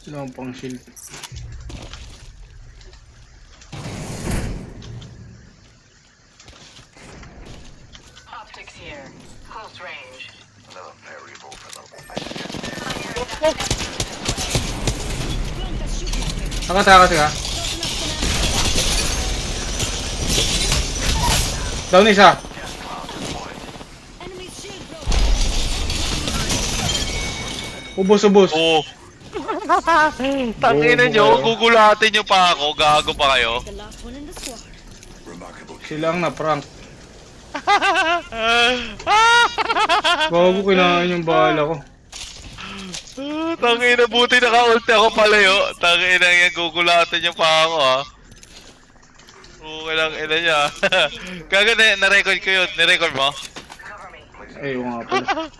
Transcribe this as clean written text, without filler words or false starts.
Wala akong pang shield. Optics here. Close range. Another variable for the Taka. Down isa. Ubos. Oo. Tangina nyo, gugulatin nyo pa ako. Gago pa kayo. The last one in the squad. remarkable Sila ang na-prank. Bago kailangan yung bahala ko. Tangina, buti naka-ulti ako palayo. Tangina yan, gugulatin nyo pa ako ha. Okay lang, ina niya. Kaga na-record ko yun. Nirecord mo? Cover me. Ay, yung nga pala.